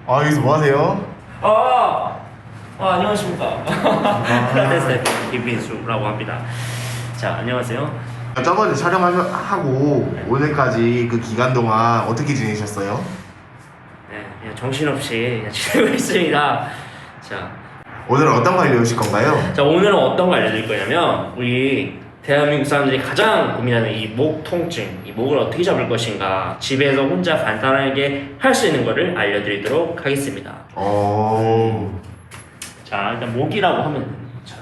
아, 여기서 뭐 하세요? 안녕하십니까. 크라테스텝 김민수라고 합니다. 자, 안녕하세요. 저번에 촬영하고 오늘까지 그 기간 동안 어떻게 지내셨어요? 네, 그냥 정신없이 그냥 지내고 있습니다. 자, 오늘은 어떤 거 알려주실 건가요? 오늘은 어떤 거 알려드릴 거냐면, 우리 대한민국 사람들이 가장 고민하는 이 목 통증, 이 목을 어떻게 잡을 것인가, 집에서 혼자 간단하게 할 수 있는 거를 알려드리도록 하겠습니다. 자, 일단 목이라고 하면, 자,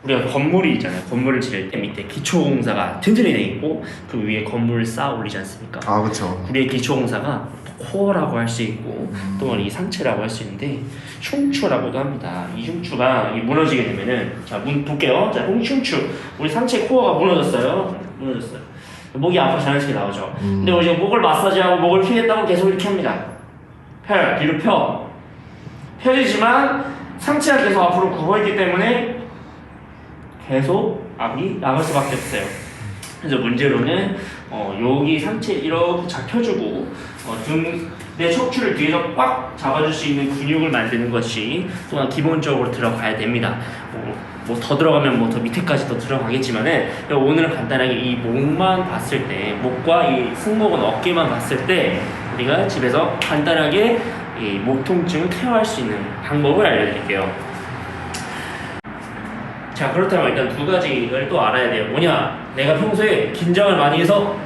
우리가 건물이 있잖아요. 건물을 지을 때 밑에 기초공사가 튼튼히 돼 있고 그 위에 건물을 쌓아 올리지 않습니까? 아, 그렇죠. 우리의 기초공사가 코어라고 할 수 있고 또는 이 상체라고 할 수 있는데, 흉추라고도 합니다. 이 흉추가 무너지게 되면은, 자, 볼게요. 자, 흉추. 우리 상체 코어가 무너졌어요. 목이 앞으로 자연스럽게 나오죠. 근데 우리 지금 목을 마사지하고 목을 피겠다고 계속 이렇게 합니다. 펴요. 뒤로 펴. 펴지지만 상체가 계속 앞으로 굽어있기 때문에 계속 압이 나갈 수밖에 없어요. 그래서 문제로는 여기 상체 이렇게 잡혀주고 내 척추를 뒤에서 꽉 잡아줄 수 있는 근육을 만드는 것이 또한 기본적으로 들어가야 됩니다. 뭐 더 들어가면 뭐 더 밑에까지 더 들어가겠지만은, 오늘은 간단하게 이 목만 봤을 때, 목과 이 승모근 어깨만 봤을 때 우리가 집에서 간단하게 이 목 통증을 케어할 수 있는 방법을 알려드릴게요. 자, 그렇다면 일단 두 가지를 또 알아야 돼요. 뭐냐? 내가 평소에 긴장을 많이 해서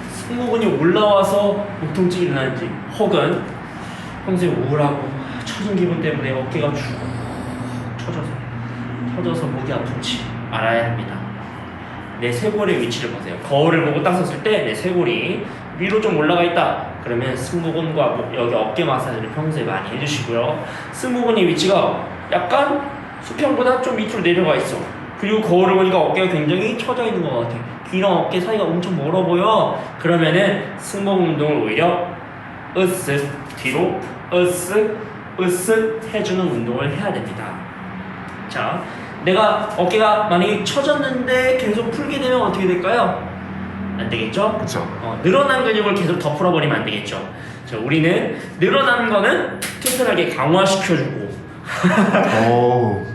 승모근이 올라와서 목 통증이 일어나는지, 혹은 평소에 우울하고 처진 기분 때문에 어깨가 쭉 처져서 목이 아픈지 알아야 합니다. 내 쇄골의 위치를 보세요. 거울을 보고 딱 섰을 때 내 쇄골이 위로 좀 올라가 있다. 그러면 승모근과 여기 어깨 마사지를 평소에 많이 해주시고요. 승모근의 위치가 약간 수평보다 좀 밑으로 내려가 있어. 그리고 거울을 보니까 어깨가 굉장히 처져 있는 것 같아. 귀랑 어깨 사이가 엄청 멀어 보여. 그러면은 승모근 운동을 오히려 으쓱 뒤로 으쓱 해주는 운동을 해야 됩니다. 자, 내가 어깨가 만약에 처졌는데 계속 풀게 되면 어떻게 될까요? 안 되겠죠? 그렇죠. 늘어난 근육을 계속 더 풀어버리면 안 되겠죠. 자, 우리는 늘어난 거는 튼튼하게 강화시켜주고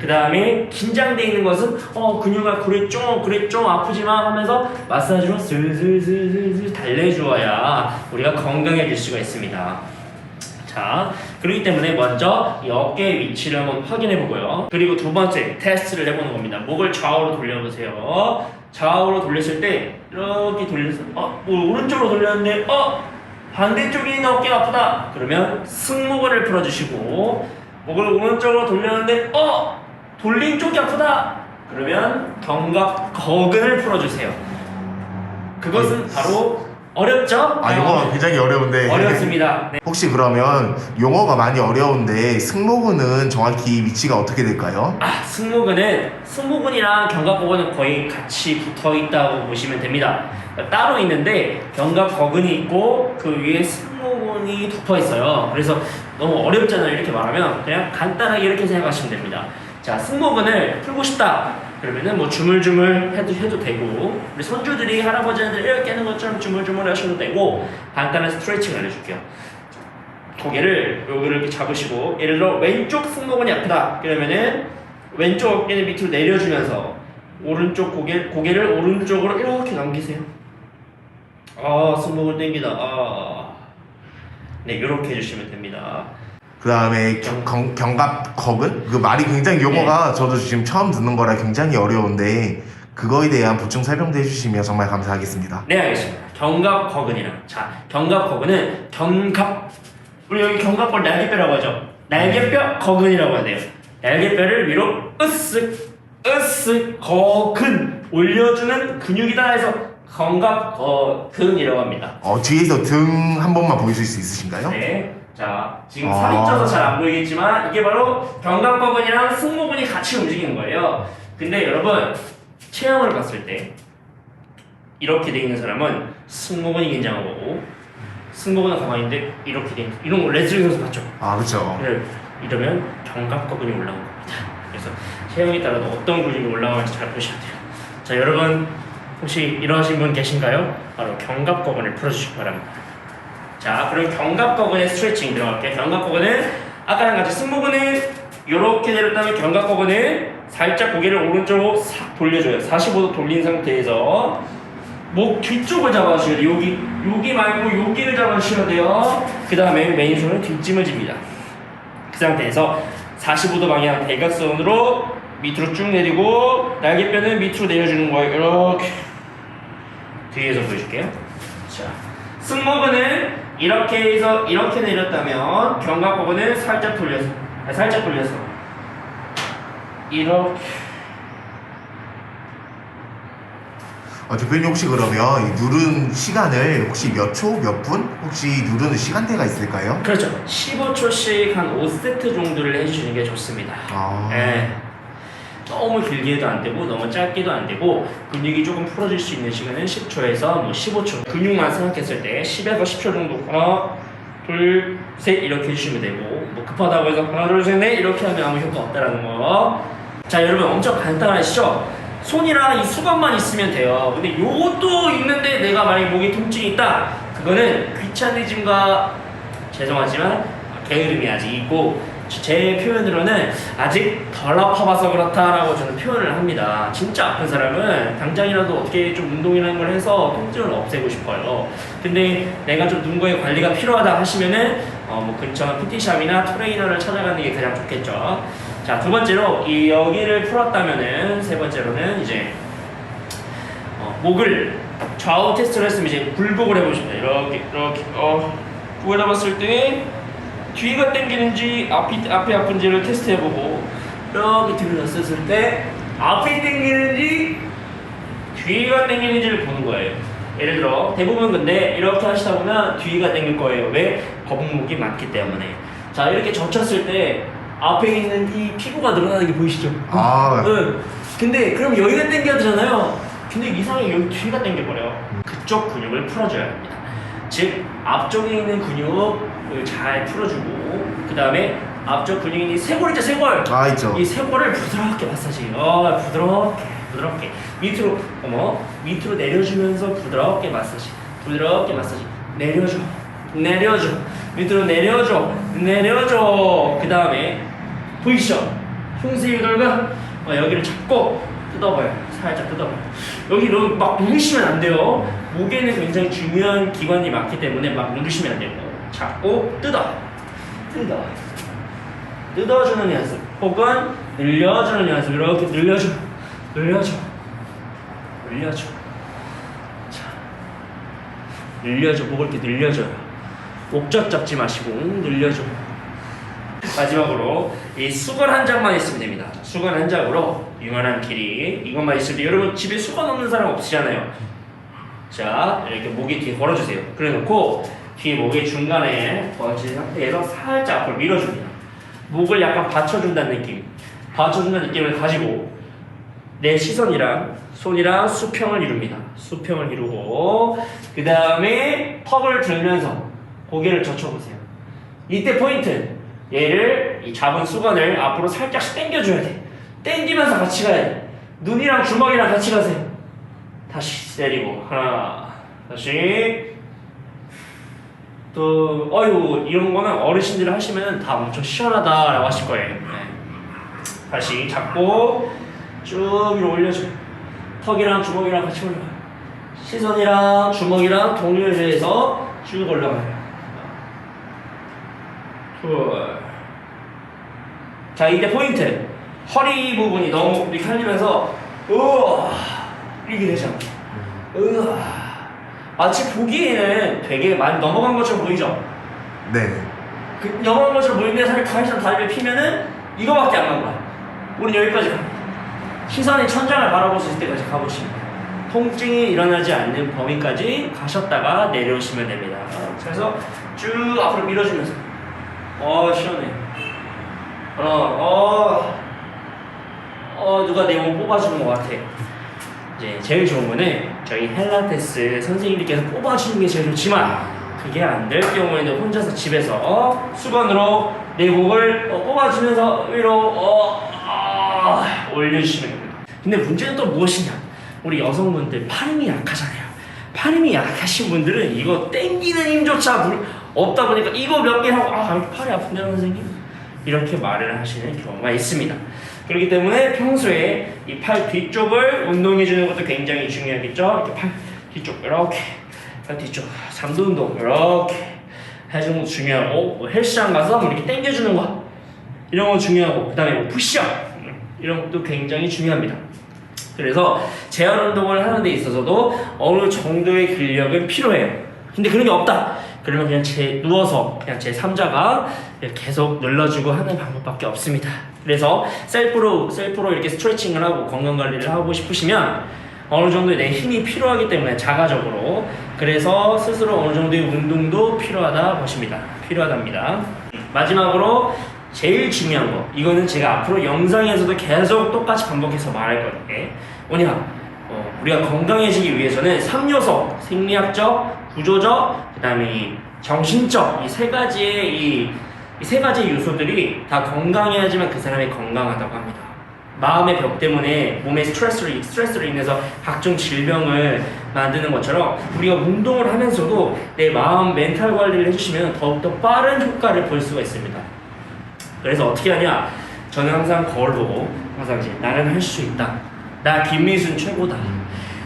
그 다음에 긴장돼 있는 것은 근육아 그랬죠 아프지만 하면서 마사지로 슬슬 달래주어야 우리가 건강해질 수가 있습니다. 자, 그렇기 때문에 먼저 이 어깨의 위치를 한번 확인해 보고요. 그리고 두 번째 테스트를 해보는 겁니다. 목을 좌우로 돌려보세요. 좌우로 돌렸을 때 이렇게 돌려서 오른쪽으로 돌렸는데 반대쪽에 있는 어깨가 아프다. 그러면 승모근을 풀어주시고, 목을 오른쪽으로 돌렸는데 돌린 쪽이 아프다. 그러면 견갑거근을 풀어주세요. 그것은 바로 어렵죠? 이거 굉장히 어려운데. 어렵습니다. 네. 혹시 그러면 용어가 많이 어려운데 승모근은 정확히 위치가 어떻게 될까요? 승모근이랑 견갑거근은 거의 같이 붙어 있다고 보시면 됩니다. 따로 있는데 견갑거근이 있고 그 위에 승모근이 덮어 있어요. 그래서 너무 어렵잖아요. 이렇게 말하면 그냥 간단하게 이렇게 생각하시면 됩니다. 자, 승모근을 풀고 싶다. 그러면은 뭐 주물주물 해도 되고, 우리 손주들이 할아버지들 이렇게 하는 것처럼 주물주물 하셔도 되고, 간단한 스트레칭을 알려줄게요. 고개를 이렇게 잡으시고, 예를 들어 왼쪽 승모근이 아프다. 그러면은 왼쪽 어깨를 밑으로 내려주면서 오른쪽 고개를 오른쪽으로 이렇게 넘기세요. 승모근 땡기다. 네, 이렇게 해주시면 됩니다. 그 다음에 견갑거근? 그 말이 굉장히 용어가 저도 지금 처음 듣는 거라 굉장히 어려운데 그거에 대한 보충 설명도 해주시면 정말 감사하겠습니다. 네, 알겠습니다. 견갑거근이랑, 자, 견갑거근은 우리 여기 견갑골 날개뼈라고 하죠. 날개뼈 거근이라고 하네요. 날개뼈를 위로 으쓱 거근 올려주는 근육이다 해서 견갑거근이라고 합니다. 뒤에서 등 한 번만 보여줄 수 있으신가요? 네. 자, 지금 살이 쪄서 잘 안 보이겠지만 이게 바로 견갑거근이랑 승모근이 같이 움직이는 거예요. 근데 여러분, 체형을 봤을 때 이렇게 돼 있는 사람은 승모근이 긴장한 거고, 승모근은 가만히 있는데 이렇게 돼 있는, 이런 거 레슬링 선수 봤죠? 그렇죠. 이러면 견갑거근이 올라온 겁니다. 그래서 체형에 따라 어떤 근육이 올라가는지 잘 보셔야 돼요. 자, 여러분 혹시 이러신 분 계신가요? 바로 견갑거근을 풀어주시기 바랍니다. 자, 그럼 견갑거근의 스트레칭 들어갈게요. 견갑거근은 아까랑 같이 승모근은 이렇게 내렸다면 견갑거근은 살짝 고개를 오른쪽으로 싹 돌려줘요. 45도 돌린 상태에서 목 뒤쪽을 잡아주셔야 돼요. 여기 말고 여기를 잡아주셔야 돼요. 그 다음에 맨손은 뒷짐을 집니다. 그 상태에서 45도 방향 대각선으로 밑으로 쭉 내리고 날개뼈는 밑으로 내려주는 거예요. 이렇게 뒤에서 보여줄게요. 자, 승모근은 이렇게 해서 이렇게 내렸다면 견갑거근은 살짝 돌려서 이렇게. 대표님 혹시 그러면 이 누른 시간을 혹시 몇 초, 몇 분? 혹시 누르는 시간대가 있을까요? 그렇죠. 15초씩 한 5세트 정도를 해주시는 게 좋습니다. 네. 너무 길게도 안 되고 너무 짧게도 안 되고 근육이 조금 풀어질 수 있는 시간은 10초에서 뭐 15초. 근육만 생각했을 때 10에서 10초 정도 하나, 둘, 셋 이렇게 해주시면 되고 뭐 급하다고 해서 하나, 둘, 셋, 넷 이렇게 하면 아무 효과 없다라는 거. 자, 여러분 엄청 간단하시죠? 손이랑 이 수건만 있으면 돼요. 근데 요것도 있는데 내가 만약에 목에 통증이 있다. 그거는 귀차니즘과 죄송하지만 게으름이 아직 있고 제 표현으로는 아직 덜 아파봐서 그렇다라고 저는 표현을 합니다. 진짜 아픈 사람은 당장이라도 어떻게 좀 운동이라는 걸 해서 통증을 없애고 싶어요. 근데 내가 좀 누군가의 관리가 필요하다 하시면은 뭐 근처 PT샵이나 트레이너를 찾아가는 게 가장 좋겠죠. 자, 두 번째로 이 여기를 풀었다면은 세 번째로는 이제 목을 좌우 테스트를 했으면 이제 굴복을 해보십니다. 이렇게 목을 잡았을 때 뒤가 당기는지 앞이 아픈지를 테스트해보고 이렇게 들어놨을 때 앞이 당기는지 뒤가 당기는지를 보는 거예요. 예를 들어 대부분 근데 이렇게 하시다 보면 뒤가 당길 거예요. 왜? 거북목이 많기 때문에. 자, 이렇게 젖혔을 때 앞에 있는 이 피부가 늘어나는 게 보이시죠? 네. 근데 그럼 여기가 당겨야 되잖아요. 근데 이상하게 여기 뒤가 당겨버려. 그쪽 근육을 풀어줘야 합니다. 즉 앞쪽에 있는 근육을 잘 풀어주고 그 다음에 앞쪽 근육이 있는 쇄골 있죠, 쇄골. 있죠. 이 쇄골을 부드럽게 마사지. 부드럽게 밑으로 내려주면서 부드럽게 마사지. 내려줘. 밑으로 내려줘. 그 다음에 보이시죠? 흉쇄 유돌근 여기를 잡고 뜯어봐요. 살짝 뜯어봐요. 여기로 막 누르시면 안 돼요. 목에는 굉장히 중요한 기관이 많기 때문에 막 누르시면 안 돼요. 잡고 뜯어주는 연습 혹은 늘려주는 연습. 이렇게 늘려줘. 자, 늘려줘. 목을 이렇게 늘려줘요. 목젖 잡지 마시고 늘려줘. 마지막으로 이 수건 한 장만 있으면 됩니다. 수건 한 장으로 유만한 길이 이것만 있을 때 여러분 집에 수건 없는 사람 없으시잖아요. 자, 이렇게 목이 뒤에 걸어주세요. 그래놓고 뒤에 목의 중간에 걸어진 상태에서 살짝 앞으로 밀어줍니다. 목을 약간 받쳐준다는 느낌을 가지고 내 시선이랑 손이랑 수평을 이룹니다. 수평을 이루고 그 다음에 턱을 들면서 고개를 젖혀보세요. 이때 포인트. 얘를 이 잡은 수건을 앞으로 살짝씩 당겨줘야 돼. 당기면서 같이 가야 돼. 눈이랑 주먹이랑 같이 가세요. 다시 내리고 하나, 다시 또 이런 거는 어르신들 하시면 다 엄청 시원하다라고 하실 거예요. 네. 다시 잡고 쭉 위로 올려줘요. 턱이랑 주먹이랑 같이 올라가요. 시선이랑 주먹이랑 동일해서 쭉 올라가요. 자, 이때 포인트. 허리 부분이 너무 이렇게 흘리면서 이렇게 되잖아. 마치 보기에는 되게 많이 넘어간 것처럼 보이죠? 네. 그 넘어간 것처럼 보이는데 사실 가시랑 다리를 피면은 이거밖에 안 간 거야. 우린 여기까지 가. 시선이 천장을 바라볼 수 있을 때까지 가보시면 통증이 일어나지 않는 범위까지 가셨다가 내려오시면 됩니다. 그래서 쭉 앞으로 밀어주면서 시원해. 누가 내 몸 뽑아주는 것 같아. 이제 제일 좋은 거는 저희 헬라테스 선생님들께서 뽑아주는 게 제일 좋지만 그게 안 될 경우에는 혼자서 집에서 수건으로 내 목을 뽑아주면서 위로 올려주시면 됩니다. 근데 문제는 또 무엇이냐? 우리 여성분들 팔 힘이 약하잖아요. 팔 힘이 약하신 분들은 이거 땡기는 힘조차 없다 보니까 이거 몇 개 하고 팔이 아픈데요 선생님? 이렇게 말을 하시는 경우가 있습니다. 그렇기 때문에 평소에 이 팔 뒤쪽을 운동해 주는 것도 굉장히 중요하겠죠. 이렇게 팔 뒤쪽 이렇게, 팔 뒤쪽 3두 운동 이렇게 해주는 것도 중요하고, 뭐 헬스장 가서 이렇게 당겨주는 거 이런 거 중요하고, 그 다음에 뭐 푸시업 이런 것도 굉장히 중요합니다. 그래서 재활 운동을 하는 데 있어서도 어느 정도의 근력은 필요해요. 근데 그런 게 없다 그러면 그냥 누워서 그냥 제 3자가 계속 눌러주고 하는 방법밖에 없습니다. 그래서 셀프로 이렇게 스트레칭을 하고 건강관리를 하고 싶으시면 어느 정도의 내 힘이 필요하기 때문에 자가적으로, 그래서 스스로 어느 정도의 운동도 필요하답니다. 마지막으로 제일 중요한 거, 이거는 제가 앞으로 영상에서도 계속 똑같이 반복해서 말할 건데 뭐냐, 우리가 건강해지기 위해서는 3요소, 생리학적, 구조적, 그 다음에 이 정신적, 이 세 가지의 요소들이 다 건강해야지만 그 사람이 건강하다고 합니다. 마음의 벽 때문에 몸에 스트레스로 인해서 각종 질병을 만드는 것처럼 우리가 운동을 하면서도 내 마음 멘탈 관리를 해주시면 더욱더 빠른 효과를 볼 수가 있습니다. 그래서 어떻게 하냐, 저는 항상 거울 보고 항상 이제 나는 할 수 있다, 나 김민수는 최고다,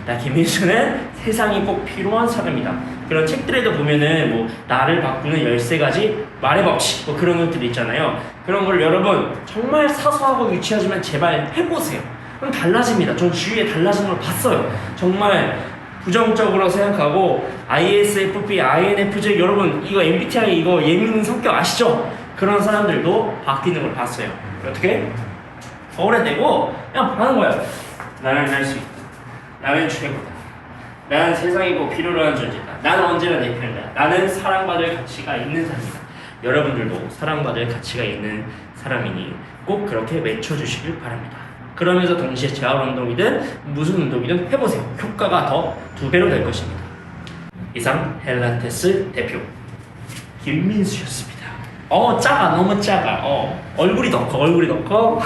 나 김민수는 세상이 꼭 필요한 사람이다, 그런 책들에도 보면은 뭐 나를 바꾸는 13가지 말의 법칙 뭐 그런 것들이 있잖아요. 그런 걸 여러분 정말 사소하고 유치하지만 제발 해보세요. 그럼 달라집니다. 전 주위에 달라지는 걸 봤어요. 정말 부정적으로 생각하고 ISFP, INFJ, 여러분 이거 MBTI 이거 예민 성격 아시죠? 그런 사람들도 바뀌는 걸 봤어요. 어떻게? 거울에 대고 그냥 하는 거예요. 나는 할 수 있다, 나는 최고다, 나는 세상에 꼭 필요로 하는 존재다, 나는 언제나 내 편이다, 나는 사랑받을 가치가 있는 사람이다. 여러분들도 사랑받을 가치가 있는 사람이니 꼭 그렇게 외쳐주시길 바랍니다. 그러면서 동시에 재활 운동이든 무슨 운동이든 해보세요. 효과가 더 2배로 될 것입니다. 이상 헬라테스 대표 김민수였습니다. 작아, 너무 작아. 얼굴이 더 커.